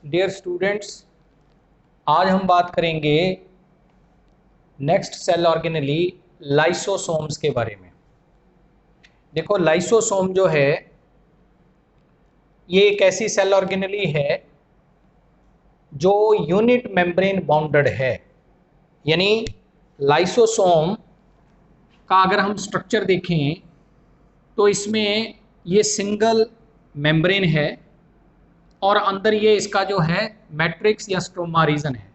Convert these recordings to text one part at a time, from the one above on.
Dear students, आज हम बात करेंगे नेक्स्ट सेल ऑर्गेनेली लाइसोसोम्स के बारे में। देखो, लाइसोसोम जो है ये एक ऐसी सेल ऑर्गेनेली है जो यूनिट मेम्ब्रेन बाउंडेड है। यानी लाइसोसोम का अगर हम स्ट्रक्चर देखें तो इसमें ये सिंगल मेम्ब्रेन है और अंदर ये इसका जो है मैट्रिक्स या स्ट्रोमा रीजन है।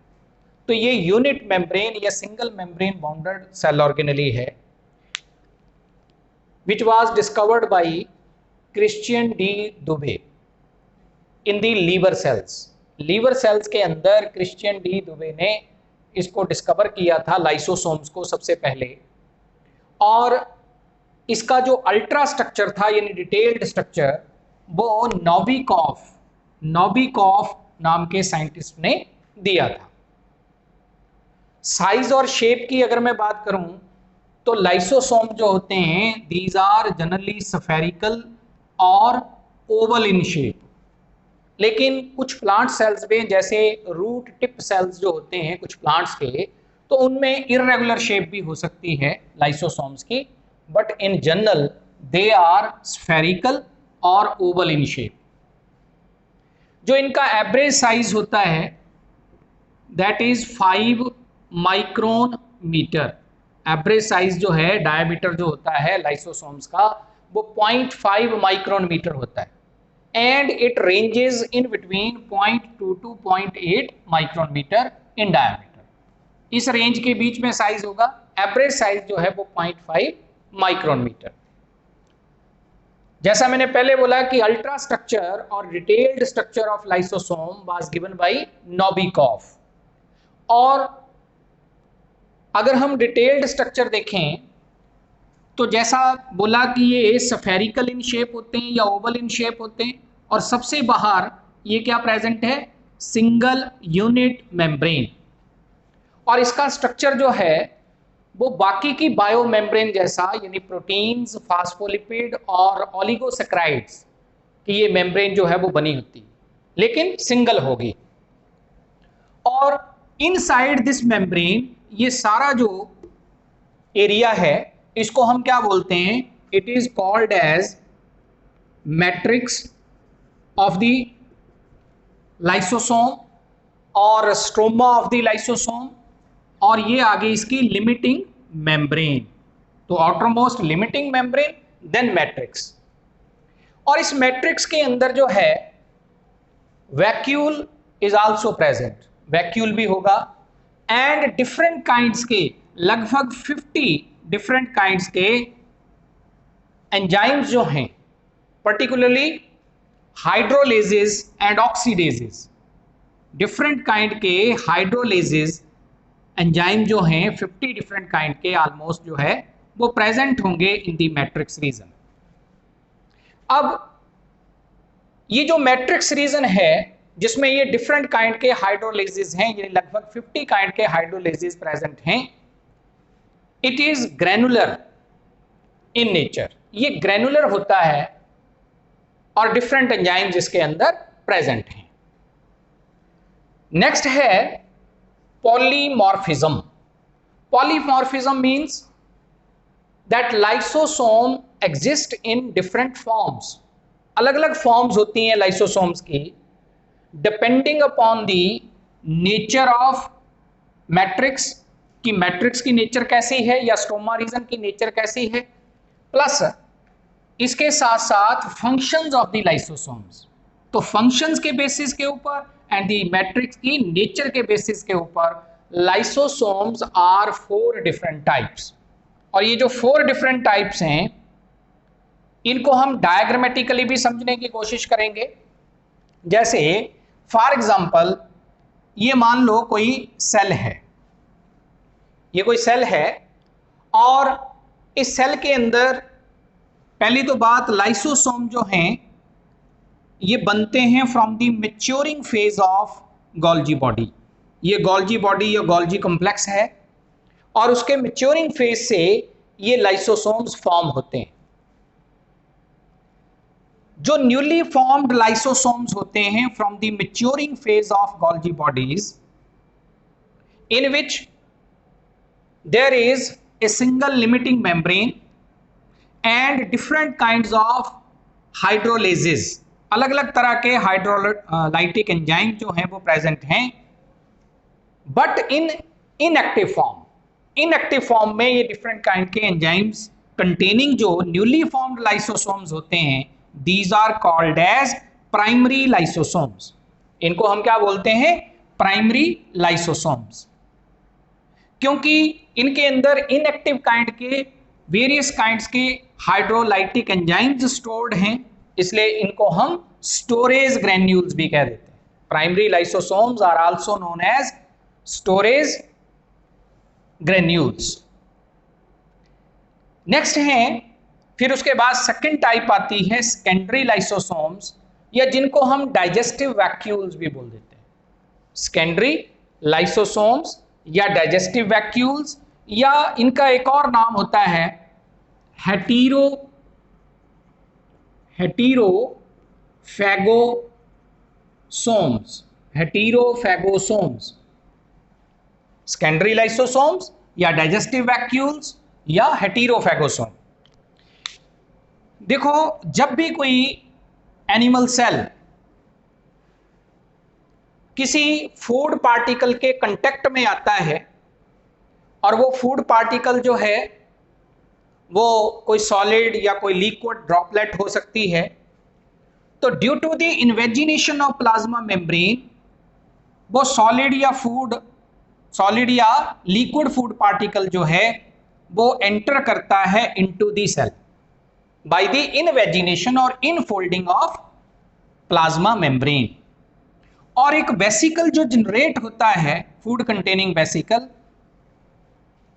तो ये यूनिट मेम्ब्रेन या single membrane bounded cell organelle है which was discovered by Christian D. Dubé in the liver cells। Liver cells के अंदर क्रिश्चियन डी दुबे ने इसको डिस्कवर किया था, लाइसोसोम्स को सबसे पहले। और इसका जो अल्ट्रा स्ट्रक्चर था यानी डिटेल्ड स्ट्रक्चर वो नोविकोव नाम के साइंटिस्ट ने दिया था। साइज और शेप की अगर मैं बात करूं तो लाइसोसोम जो होते हैं दीज आर जनरली स्फेरिकल और ओवल इन शेप। लेकिन कुछ प्लांट सेल्स में जैसे रूट टिप सेल्स जो होते हैं कुछ प्लांट्स के, तो उनमें इररेगुलर शेप भी हो सकती है लाइसोसोम्स की, but in general they are spherical और ओवल इन शेप। जो इनका एवरेज साइज होता है that is 5 micron metre. Average size जो है, डायमीटर जो होता है लाइसोसोम्स का, वो 0.5 माइक्रोन मीटर होता है and it ranges in between 0.2 to 0.8 micron metre in diameter. इस रेंज के बीच में साइज होगा। एवरेज साइज जो है वो 0.5 माइक्रोन मीटर। जैसा मैंने पहले बोला कि अल्ट्रा स्ट्रक्चर और detailed structure of lysosome was given by Novikov. और अगर हम डिटेल्ड स्ट्रक्चर देखें तो जैसा बोला कि ये स्फेरिकल इन शेप होते हैं या ओवल इन शेप होते हैं, और सबसे बाहर ये क्या प्रेजेंट है, सिंगल यूनिट मेम्ब्रेन। और इसका स्ट्रक्चर जो है वो बाकी की बायो मेम्ब्रेन जैसा यानी प्रोटीन्स, फास्फोलिपिड और ओलिगोसैकेराइड्स की ये मेम्ब्रेन जो है वो बनी होती है, लेकिन सिंगल होगी। और इनसाइड दिस मेम्ब्रेन ये सारा जो एरिया है इसको हम क्या बोलते हैं, it is called as matrix of the lysosome और स्ट्रोमा ऑफ द लाइसोसोम, और ये आगे इसकी लिमिटिंग मेम्ब्रेन। तो outermost limiting membrane, then matrix. और इस मैट्रिक्स के अंदर जो है vacuole is also present, vacuole भी होगा। एंड डिफरेंट काइंड्स के, लगभग 50 डिफरेंट काइंड्स के एंजाइम्स जो हैं, particularly hydrolases and oxidases, different kind के हाइड्रोलेजेस एंजाइम जो हैं 50 डिफरेंट काइंड के ऑलमोस्ट जो है वो प्रेजेंट होंगे इन द मैट्रिक्स रीजन। अब ये जो मैट्रिक्स रीजन है जिसमें ये डिफरेंट काइंड के हाइड्रोलेजेस हैं, ये लगभग 50 काइंड के हाइड्रोलेजेस प्रेजेंट हैं, it is granular in nature. ये ग्रैनुलर होता है और डिफरेंट एंजाइम्स इसके अंदर प्रेजेंट हैं। नेक्स्ट है polymorphism. Polymorphism means that lysosome exist in different forms. अलग अलग फॉर्म्स होती हैं लाइसोसोम्स की, depending upon the nature of matrix, कि मैट्रिक्स की नेचर कैसी है या स्ट्रोमा रीजन की नेचर कैसी है, प्लस इसके साथ साथ फंक्शंस ऑफ द लाइसोसोम्स। तो फंक्शंस के बेसिस के ऊपर एंड द मैट्रिक्स की नेचर के बेसिस के ऊपर लाइसोसोम्स आर 4 डिफरेंट टाइप्स। और ये जो 4 डिफरेंट टाइप्स हैं इनको हम डायग्रामेटिकली भी समझने की कोशिश करेंगे। जैसे फॉर एग्जांपल ये मान लो कोई सेल है, ये कोई सेल है और इस सेल के अंदर पहली तो बात लाइसोसोम जो हैं ये बनते हैं from the maturing phase of Golgi body. ये गोल्जी बॉडी या गोल्जी कॉम्प्लेक्स है और उसके मैच्योरिंग फेज से ये लाइसोसोम्स फॉर्म होते हैं। जो न्यूली फॉर्म्ड लाइसोसोम्स होते हैं from the maturing phase of Golgi bodies, in which there is a single limiting membrane and different kinds of hydrolases, अलग अलग तरह के हाइड्रोलाइटिक एंजाइम जो हैं वो प्रेजेंट हैं, but in inactive form. Inactive form में ये डिफरेंट काइंड के एंजाइम्स कंटेनिंग जो न्यूली फॉर्म्ड लाइसोसोम्स होते हैं, these are called as primary lysosomes. इनको हम क्या बोलते हैं? Primary lysosomes. क्योंकि इनके अंदर इनएक्टिव काइंड के वेरियस काइंड्स के हाइड्रोलाइटिक एंजाइम्स स्टोर्ड हैं, इसलिए इनको हम स्टोरेज ग्रेन्यूल्स भी कह देते हैं। Primary lysosomes are also known as storage granules. Next है, फिर उसके बाद सेकंड टाइप आती है सेकेंडरी लाइसोसोम्स, या जिनको हम डाइजेस्टिव वैक्यूल्स भी बोल देते हैं। सेकेंडरी लाइसोसोम्स या डाइजेस्टिव वैक्यूल्स, या इनका एक और नाम होता है हेटीरोफैगोसोम्स। हेटीरोफैगोसोम्स, सेकेंडरी लाइसोसोम्स या डाइजेस्टिव वैक्यूल्स या हेटीरोफैगोसोम। देखो, जब भी कोई एनिमल सेल किसी फूड पार्टिकल के कांटेक्ट में आता है, और वो फूड पार्टिकल जो है वो कोई सॉलिड या कोई लिक्विड ड्रॉपलेट हो सकती है, तो due to the invagination of plasma membrane वो सॉलिड या लिक्विड फूड पार्टिकल जो है वो एंटर करता है into the cell by the invagination और इनफोल्डिंग ऑफ प्लाज्मा मेम्ब्रेन। और एक वेसिकल जो जनरेट होता है, फूड कंटेनिंग वेसिकल,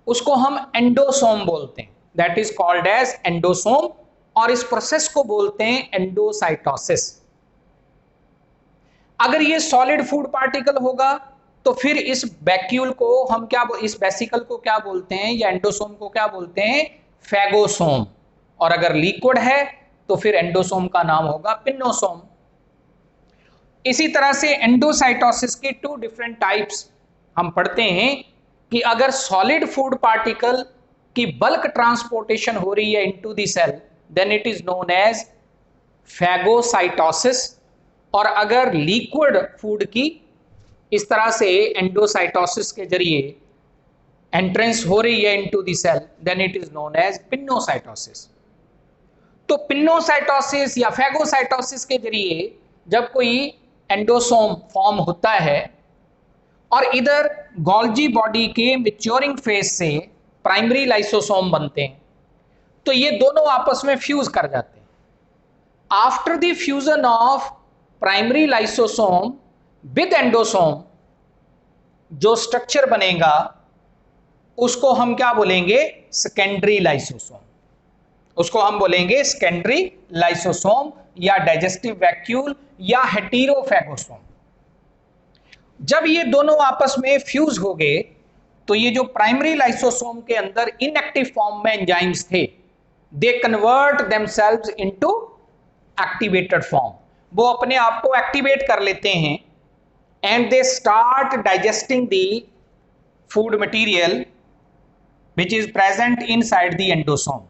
उसको हम एंडोसोम बोलते हैं, that is called as endosome, और इस प्रोसेस को बोलते हैं एंडोसाइटोसिस। अगर ये सॉलिड फूड पार्टिकल होगा तो फिर इस वैक्यूल को हम इस वेसिकल को क्या बोलते हैं, या एंडोसोम को क्या बोलते हैं? फैगोसोम। और अगर लिक्विड है तो फिर एंडोसोम का नाम होगा पिन्नोसोम। इसी तरह से एंडोसाइटोसिस के 2 डिफरेंट टाइप्स हम पढ़ते हैं कि अगर सॉलिड फूड पार्टिकल की बल्क ट्रांसपोर्टेशन हो रही है into the cell, then it is known as phagocytosis. और अगर लिक्विड फूड की इस तरह से एंडोसाइटोसिस के जरिए एंट्रेंस हो रही है into the cell, then it is known as pinocytosis. तो पिन्नोसाइटोसिस या फैगोसाइटोसिस के जरिए जब कोई एंडोसोम फॉर्म होता है और इधर गोल्जी बॉडी के मैच्योरिंग फेज से प्राइमरी लाइसोसोम बनते हैं, तो ये दोनों आपस में फ्यूज कर जाते हैं। After the fusion of primary lysosome with endosome जो स्ट्रक्चर बनेगा उसको हम क्या बोलेंगे? Secondary lysosome. उसको हम बोलेंगे सेकेंडरी लाइसोसोम या डाइजेस्टिव वैक्यूल या हेटीरोफैगोसोम। जब ये दोनों आपस में फ्यूज हो गए तो ये जो प्राइमरी लाइसोसोम के अंदर इनएक्टिव फॉर्म में एंजाइम्स थे, they convert themselves into activated form. वो अपने आप को एक्टिवेट कर लेते हैं and they start digesting the food material which is present inside the endosome.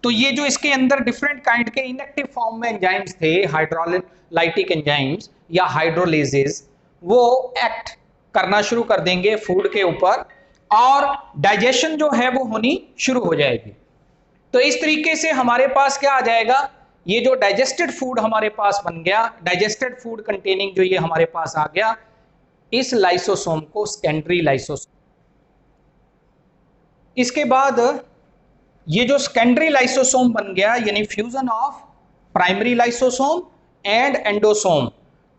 तो ये जो इसके अंदर डिफरेंट काइंड के इनएक्टिव फॉर्म में एंजाइम्स थे, हाइड्रोलाइटिक एंजाइम्स या हाइड्रोलेजेस, वो एक्ट करना शुरू कर देंगे फूड के ऊपर और डाइजेशन जो है वो होनी शुरू हो जाएगी। तो इस तरीके से हमारे पास क्या आ जाएगा? ये जो डाइजेस्टेड फूड हमारे पास बन गया, डाइजेस्टेड फूड कंटेनिंग जो ये हमारे पास आ गया, इस लाइसोसोम को सेकेंडरी लाइसोसोम। इसके बाद ये जो सेकेंडरी लाइसोसोम बन गया, यानी fusion of primary lysosome and endosome,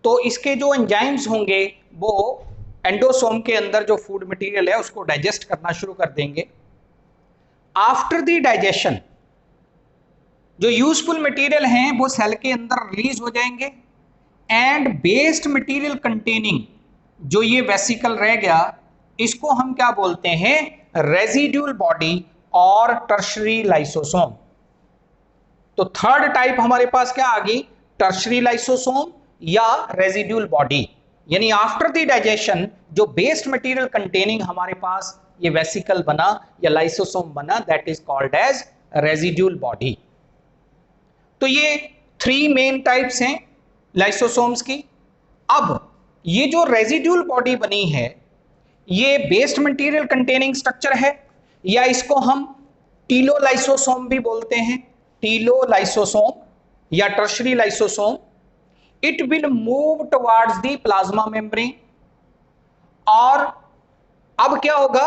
तो इसके जो एंजाइम्स होंगे वो एंडोसोम के अंदर जो फूड मटेरियल है उसको डाइजेस्ट करना शुरू कर देंगे। आफ्टर द डाइजेशन जो यूजफुल मटेरियल हैं वो सेल के अंदर रिलीज हो जाएंगे एंड वेस्ट मटेरियल कंटेनिंग जो ये वेसिकल रह गया, इसको हम क्या बोलते हैं? रेजिड्यूल बॉडी और टर्शरी लाइसोसोम। तो थर्ड टाइप हमारे पास क्या आ गई? टर्शरी लाइसोसोम या रेजिड्यूल बॉडी, यानी आफ्टर द डाइजेशन जो वेस्ट मटेरियल कंटेनिंग हमारे पास ये वेसिकल बना या लाइसोसोम बना, that is called as residual body. तो ये 3 मेन टाइप्स हैं लाइसोसोम्स की। अब ये जो रेजिड्यूल बॉडी बनी है ये वेस्ट मटेरियल कंटेनिंग स्ट्रक्चर है, या इसको हम टीलोलाइसोसोम भी बोलते हैं, टीलोलाइसोसोम या tertiary lysosome. It will move towards the plasma membrane, और अब क्या होगा,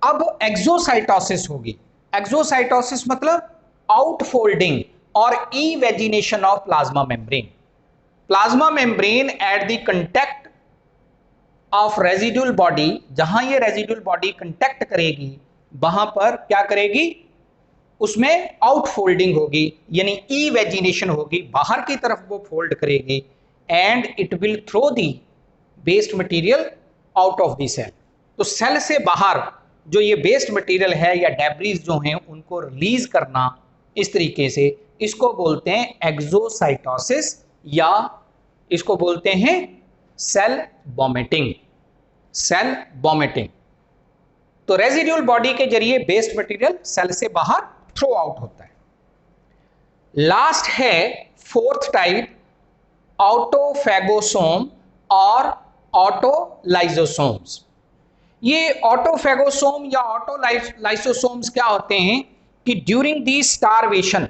अब एक्सोसाइटोसिस होगी। एक्सोसाइटोसिस मतलब आउटफोल्डिंग और evagination of plasma membrane. Plasma membrane at the contact of residual body, जहां ये रेजिड्यूल बॉडी कंटेक्ट करेगी वहां पर क्या करेगी, उसमें आउटफोल्डिंग होगी, यानी इवेजिनेशन होगी, बाहर की तरफ वो फोल्ड करेगी, and it will throw the waste material out of the cell. तो सेल से बाहर जो ये वेस्ट मटेरियल है या डेब्रीज जो हैं उनको रिलीज करना, इस तरीके से इसको बोलते हैं एक्सोसाइटोसिस, या इसको बोलते हैं सेल वॉमिटिंग, सेल वॉमिटिंग। तो रेजिड्यूल बॉडी के जरिए वेस्ट मटेरियल सेल से बाहर थ्रो आउट होता है। लास्ट है 4th टाइप, ऑटोफैगोसोम और ऑटोलाइसोसोम्स। ये ऑटोफैगोसोम या ऑटोलाइसोसोम्स क्या होते हैं कि ड्यूरिंग दी स्टारवेशन,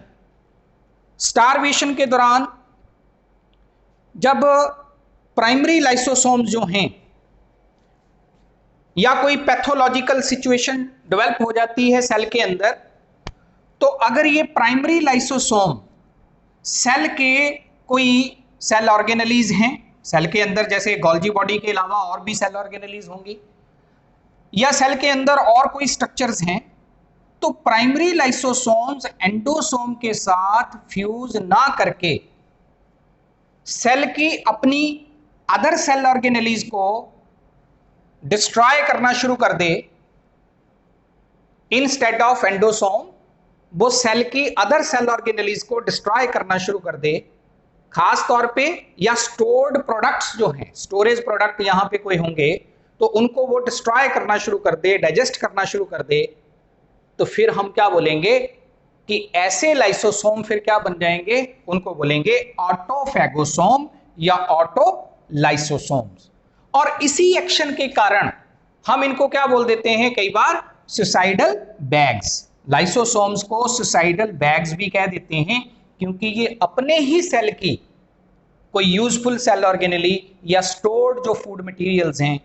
स्टारवेशन के दौरान जब प्राइमरी लाइसोसोम्स जो हैं या कोई पैथोलॉजिकल सिचुएशन डेवलप हो जाती है सेल के अंदर, तो अगर ये प्राइमरी लाइसोसोम सेल के कोई सेल ऑर्गेनेलीज हैं सेल के अंदर, जैसे गोल्जी बॉडी के अलावा और भी सेल ऑर्गेनेलीज होंगी, या सेल के अंदर और कोई स्ट्रक्चर्स हैं, तो प्राइमरी लाइसोसोम्स एंडोसोम के साथ फ्यूज ना करके सेल की अपनी अदर सेल ऑर्गेनेलीज को डिस्ट्रॉय करना शुरू कर दे, इंस्टेड ऑफ एंडोसोम वो सेल की अदर सेल ऑर्गेनेलीज को डिस्ट्रॉय करना शुरू कर दे, खास तौर पे या स्टोर्ड प्रोडक्ट्स जो हैं, स्टोरेज प्रोडक्ट यहां पे कोई होंगे तो उनको वो डिस्ट्रॉय करना शुरू कर दे, डाइजेस्ट करना शुरू कर दे, तो फिर हम क्या बोलेंगे कि ऐसे लाइसोसोम फिर क्या बन जाएंगे, उनको बोलेंगे ऑटोफैगोसोम या ऑटोलाइसोसोम्स। और इसी एक्शन के कारण हम इनको क्या बोल देते हैं कई बार, सुसाइडल बैग्स। लाइसोसोम्स को सुसाइडल बैग्स भी कह देते हैं, क्योंकि ये अपने ही सेल की कोई यूजफुल सेल ऑर्गेनेली या स्टोर्ड जो फूड मटेरियल्स हैं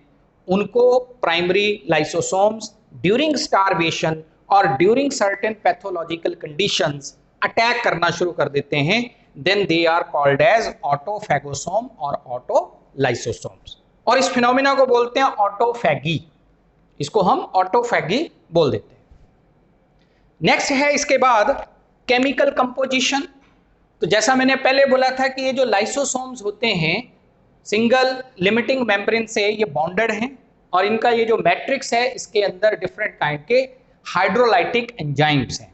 उनको प्राइमरी लाइसोसोम्स ड्यूरिंग स्टारवेशन और during certain pathological conditions attack करना शुरू कर देते हैं, then they are called as autophagosome और ऑटोलाइसोसोम्स। और इस फिनोमिना को बोलते हैं ऑटोफैगी, इसको हम ऑटोफैगी बोल देते हैं। नेक्स्ट है इसके बाद केमिकल कंपोजिशन। तो जैसा मैंने पहले बोला था कि ये जो लाइसोसोम्स होते हैं सिंगल लिमिटिंग मेम्ब्रेन से ये बॉन्डेड हैं, और इनका ये जो मैट्रिक्स है इसके अंदर डिफरेंट काइंड के हाइड्रोलाइटिक एंजाइम्स हैं,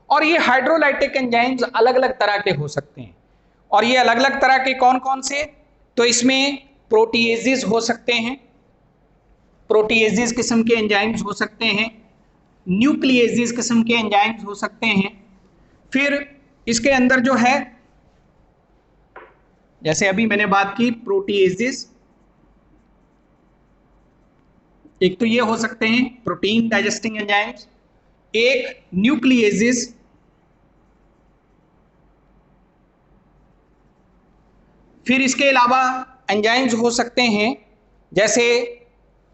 और ये हाइड्रोलाइटिक एंजाइम्स अलग अलग तरह के हो सकते हैं। और ये अलग अलग तरह के कौन कौन से, तो इसमें प्रोटीएजेस हो सकते हैं, प्रोटीएजेस किस्म के एंजाइम्स हो सकते हैं, न्यूक्लिएजेस किस्म के एंजाइम्स हो सकते हैं। फिर इसके अंदर जो है, जैसे अभी मैंने बात की प्रोटीएजेस, एक तो ये हो सकते हैं प्रोटीन डाइजेस्टिंग एंजाइम्स, एक न्यूक्लिएजेस, फिर इसके अलावा एंजाइम्स हो सकते हैं जैसे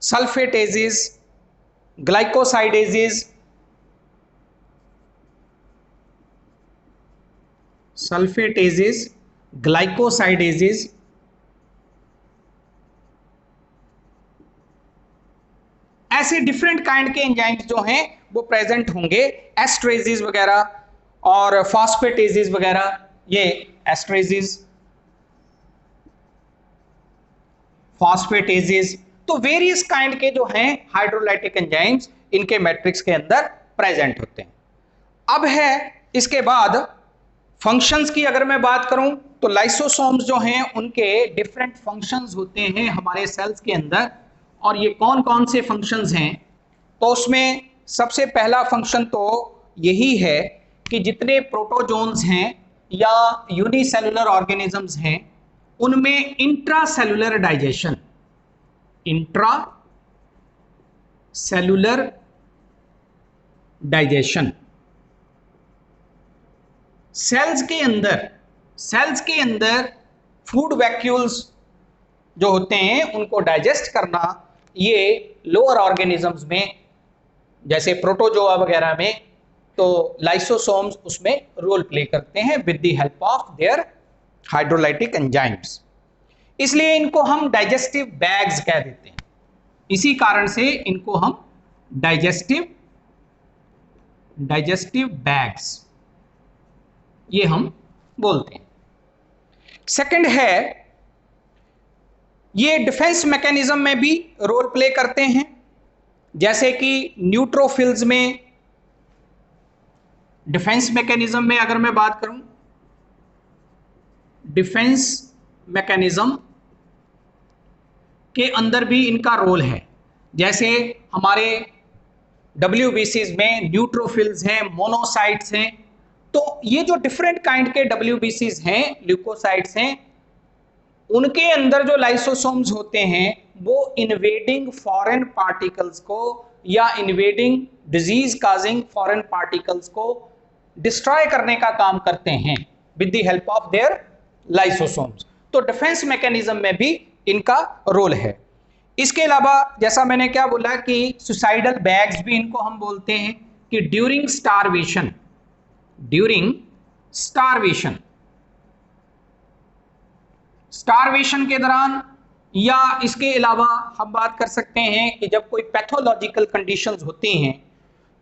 सल्फेटेजेस, ग्लाइकोसाइडेजेस, सल्फेटेजेस, ग्लाइकोसाइडेजेस, ऐसे डिफरेंट काइंड के एंजाइम्स जो हैं वो प्रेजेंट होंगे, एस्ट्रेजेस वगैरह और फॉस्फेटेजेस वगैरह, ये एस्ट्रेजेस, फॉस्फेटेजेस, तो वेरियस काइंड के जो हैं हाइड्रोलाइटिक एंजाइम्स इनके मैट्रिक्स के अंदर प्रेजेंट होते हैं। अब है इसके बाद फंक्शंस की अगर मैं बात करूं तो लाइसोसोम्स जो हैं उनके डिफरेंट फंक्शंस होते हैं हमारे सेल्स के अंदर, और ये कौन कौन से फंक्शंस हैं? तो उसमें सबसे पहला फंक्शन तो यही है कि जितने प्रोटोजोन्स हैं या यूनिसेलुलर ऑर्गेनिजम्स हैं उनमें intracellular digestion, intracellular digestion, cells के अंदर फूड वैक्यूल्स जो होते हैं उनको डाइजेस्ट करना, ये लोअर ऑर्गेनिजम्स में जैसे प्रोटोजोआ वगैरह में तो लाइसोसोम्स उसमें रोल प्ले करते हैं with the help of their hydrolytic enzymes. इसलिए इनको हम डाइजेस्टिव बैग्स कह देते हैं, इसी कारण से इनको हम डाइजेस्टिव बैग्स ये हम बोलते हैं। सेकंड है, ये डिफेंस मैकेनिज्म में भी रोल प्ले करते हैं, जैसे कि न्यूट्रोफिल्स में डिफेंस मैकेनिज्म में अगर मैं बात करूं, डिफेंस मैकेनिज्म के अंदर भी इनका रोल है। जैसे हमारे WBCs में न्यूट्रोफिल्स हैं, मोनोसाइट्स हैं, तो ये जो डिफरेंट काइंड के WBCs हैं, ल्यूकोसाइट्स हैं, उनके अंदर जो लाइसोसोम्स होते हैं वो इन्वेडिंग फॉरेन पार्टिकल्स को या invading disease causing foreign particles को डिस्ट्रॉय करने का काम करते हैं with the help of their lysosomes. तो डिफेंस मैकेनिज्म में भी इनका रोल है। इसके अलावा जैसा मैंने क्या बोला कि सुसाइडल बैग्स भी इनको हम बोलते हैं कि ड्यूरिंग स्टारवेशन के दौरान, या इसके अलावा हम बात कर सकते हैं कि जब कोई पैथोलॉजिकल कंडीशंस होती हैं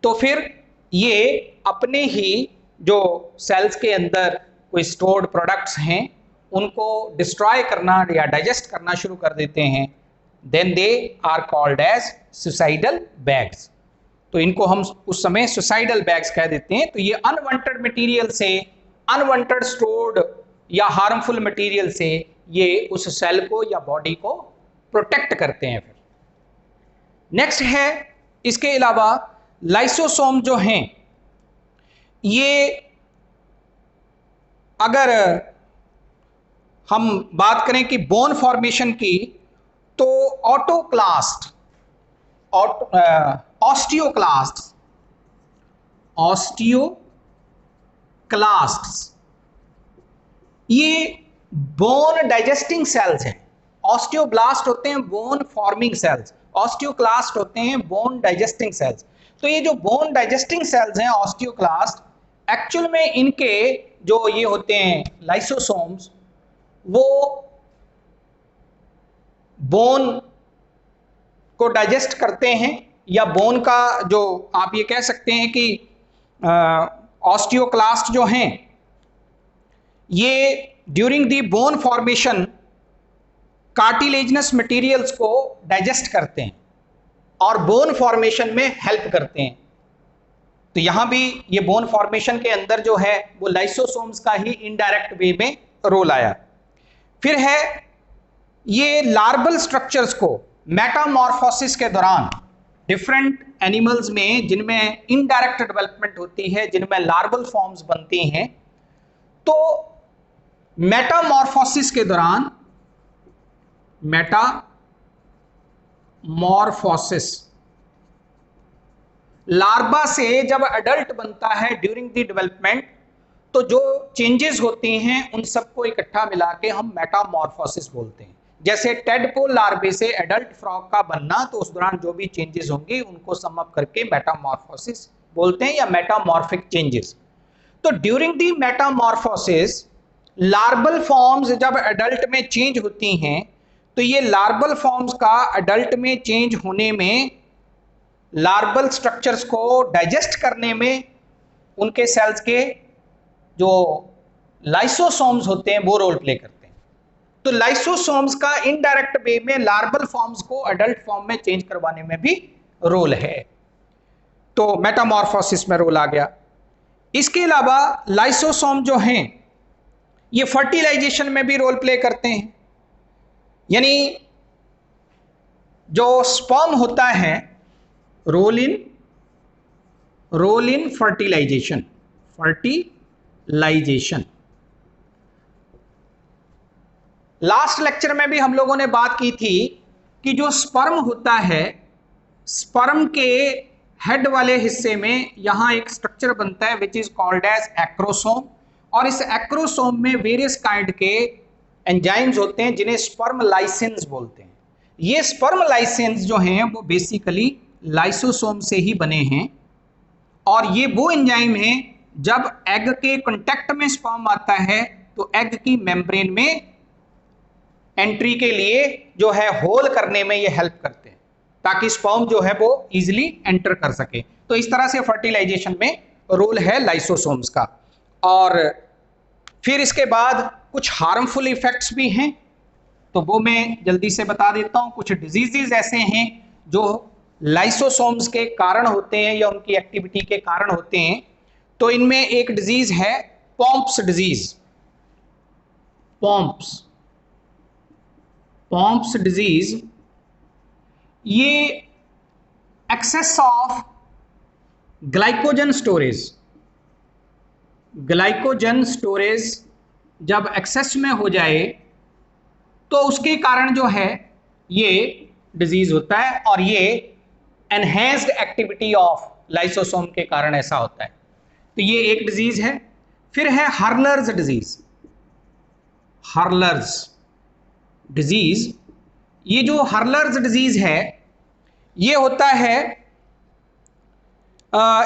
तो फिर ये अपने ही जो सेल्स के अंदर कोई स्टोर्ड प्रोडक्ट्स हैं उनको डिस्ट्रॉय करना या डाइजेस्ट करना शुरू कर देते हैं, then they are called as suicidal bags. तो इनको हम उस समय सुसाइडल बैग्स कह देते हैं। तो ये अनवांटेड मटेरियल से, अनवांटेड स्टोर्ड या हार्मफुल मटेरियल से ये उस सेल को या बॉडी को प्रोटेक्ट करते हैं। फिर नेक्स्ट है, इसके अलावा लाइसोसोम जो हैं ये, अगर हम बात करें कि बोन फॉर्मेशन की, तो ऑस्टियोक्लास्ट्स ये बोन डाइजेस्टिंग सेल्स हैं। ऑस्टियोब्लास्ट होते हैं बोन फॉर्मिंग सेल्स, ऑस्टियोक्लास्ट होते हैं बोन डाइजेस्टिंग सेल्स। तो ये जो बोन डाइजेस्टिंग सेल्स हैं ऑस्टियोक्लास्ट, एक्चुअल में इनके जो ये होते हैं लाइसोसोम्स, वो बोन को डाइजेस्ट करते हैं, या बोन का जो आप ये कह सकते हैं कि ऑस्टियोक्लास्ट जो हैं ये during the bone formation cartilaginous materials को डाइजेस्ट करते हैं और बोन फॉर्मेशन में हेल्प करते हैं। तो यहां भी ये बोन फॉर्मेशन के अंदर जो है वो लाइसोसोम्स का ही इनडायरेक्ट वे में रोल आया। फिर है, ये लार्बल स्ट्रक्चर्स को मेटामॉर्फोसिस के दौरान डिफरेंट एनिमल्स में जिनमें इनडायरेक्ट डेवलपमेंट होती है, जिनमें लार्बल फॉर्म्स बनती हैं, तो मेटामॉर्फोसिस के दौरान, मेटामॉर्फोसिस लार्वा से जब अडल्ट बनता है ड्यूरिंग द डेवलपमेंट, तो जो चेंजेस होती हैं उन सबको इकट्ठा मिला के हम मेटामॉर्फोसिस बोलते हैं। जैसे टेडपोल लार्वे से एडल्ट फ्रॉग का बनना, तो उस दौरान जो भी चेंजेस होंगे उनको सम अप करके मेटामॉर्फोसिस बोलते हैं, या मेटामॉर्फिक चेंजेस। तो ड्यूरिंग द मेटामॉर्फोसिस लार्बल फॉर्म्स जब एडल्ट में चेंज होती हैं, तो ये लार्बल फॉर्म्स का एडल्ट में चेंज होने में, लार्बल स्ट्रक्चर्स को डाइजेस्ट करने में उनके सेल्स के जो लाइसोसोम्स होते हैं वो रोल प्ले करते हैं। तो लाइसोसोम्स का इनडायरेक्ट वे में लार्बल फॉर्म्स को एडल्ट फॉर्म में चेंज करवाने में भी रोल है, तो मेटामॉर्फोसिस में रोल आ गया। इसके अलावा लाइसोसोम जो हैं ये फर्टिलाइजेशन में भी रोल प्ले करते हैं, यानी जो स्पर्म होता है role in fertilization. Last lecture में भी हम लोगों ने बात की थी कि जो स्पर्म होता है, स्पर्म के हेड वाले हिस्से में यहां एक स्ट्रक्चर बनता है which is called as acrosome, और इस एक्रोसोम में वेरियस काइंड के एंजाइम्स होते हैं जिन्हें स्पर्म लाइसेंस बोलते हैं। ये स्पर्म लाइसेंस जो हैं वो बेसिकली लाइसोसोम से ही बने हैं, और ये वो एंजाइम हैं जब एग के कांटेक्ट में स्पर्म आता है तो एग की मेम्ब्रेन में एंट्री के लिए जो है होल करने में ये हेल्प करते हैं ताकि स्पर्म जो है वो इजीली एंटर कर सके। तो इस तरह से फर्टिलाइजेशन में रोल है लाइसोसोम्स का। और फिर इसके बाद कुछ हार्मफुल इफेक्ट्स भी हैं, तो वो मैं जल्दी से बता देता हूं। कुछ डिजीजेस ऐसे हैं जो लाइसोसोम्स के कारण होते हैं या उनकी एक्टिविटी के कारण होते हैं। तो इनमें एक डिजीज है पॉम्प्स डिजीज। पॉम्प्स डिजीज, ये एक्सेस ऑफ ग्लाइकोजन स्टोरेज जब एक्सेस में हो जाए तो उसके कारण जो है ये डिजीज होता है, और ये एनहेंस्ड एक्टिविटी ऑफ लाइसोसोम के कारण ऐसा होता है। तो ये एक डिजीज है। फिर है हर्लर्स डिजीज। ये जो हर्लर्स डिजीज है ये होता है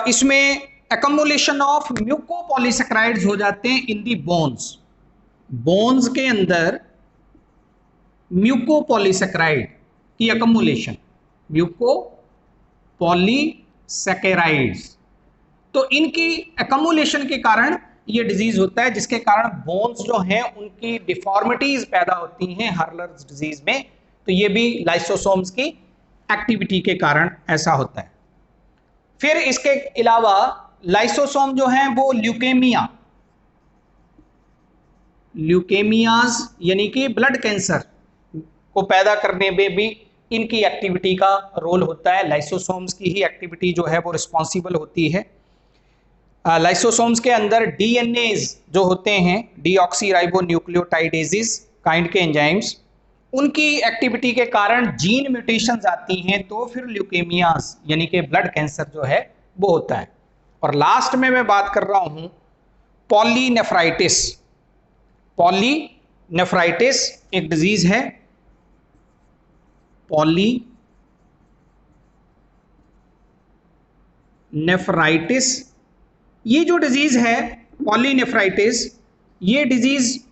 इसमें एक्युमुलेशन ऑफ म्यूकोपॉलीसेकेराइड्स हो जाते हैं इन दी बोन्स के अंदर म्यूकोपॉलीसेकेराइड की एक्युमुलेशन, म्यूकोपॉलीसेकेराइड्स। तो इनकी एक्युमुलेशन के कारण ये डिजीज होता है, जिसके कारण बोन्स जो हैं उनकी डिफॉर्मिटीज पैदा होती हैं हर्लर्स डिजीज में। तो ये भी लाइसोसोम्स की एक्टिविटी के कारण ऐसा होता है। फिर इसके अलावा लाइसोसोम जो हैं वो ल्यूकेमियाज यानी कि ब्लड कैंसर को पैदा करने में भी इनकी एक्टिविटी का रोल होता है। लाइसोसोम्स की ही एक्टिविटी जो है वो रिस्पॉन्सिबल होती है। लाइसोसोम्स के अंदर डीएनएज जो होते हैं, डीऑक्सीराइबोन्यूक्लियोटाइडेजेस काइंड के एंजाइम्स, उनकी एक्टिविटी के कारण जीन म्यूटेशंस आती हैं, तो फिर ल्यूकेमियाज यानी कि ब्लड कैंसर जो है वो होता है। और लास्ट में मैं बात कर रहा हूं पॉलीनेफ्राइटिस एक डिजीज है। पॉलीनेफ्राइटिस, ये जो डिजीज है पॉलीनेफ्राइटिस, ये disease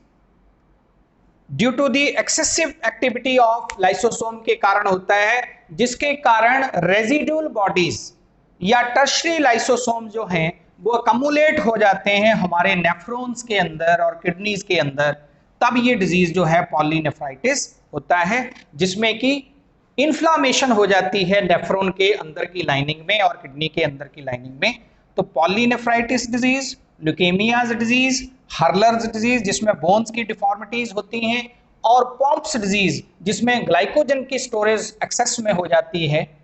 due to the excessive activity of lysosome के कारण होता है, जिसके कारण रेजिडुअल बॉडीज या टर्शरी लाइसोसोम जो हैं वो अकमुलेट हो जाते हैं हमारे नेफ्रॉन्स के अंदर और किडनीज के अंदर। तब ये डिजीज जो है पॉलीनेफ्राइटिस होता है, जिसमें कि इन्फ्लामेशन हो जाती है नेफ्रॉन के अंदर की लाइनिंग में और किडनी के अंदर की लाइनिंग में। तो पॉलीनेफ्राइटिस डिजीज, ल्यूकेमियाज डिजीज, हर्लर्स डिजीज जिसमें बोन्स की डिफॉर्मिटीज होती हैं, और पॉम्प्स डिजीज जिसमें ग्लाइकोजन की स्टोरेज एक्सेस में हो जाती है।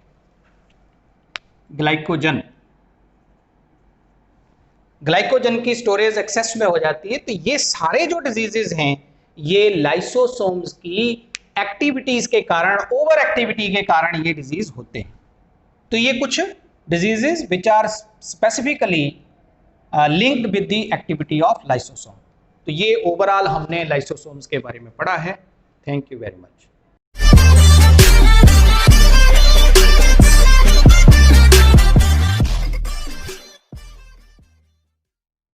ग्लाइकोजन की स्टोरेज एक्सेस में हो जाती है। तो ये सारे जो डिजीजेस हैं ये लाइसोसोम्स की एक्टिविटीज के कारण, ओवर एक्टिविटी के कारण ये डिजीज होते हैं। तो ये कुछ diseases which are specifically linked with the activity of lysosome. तो ये ओवरऑल हमने लाइसोसोम्स के बारे में पढ़ा है। Thank you very much.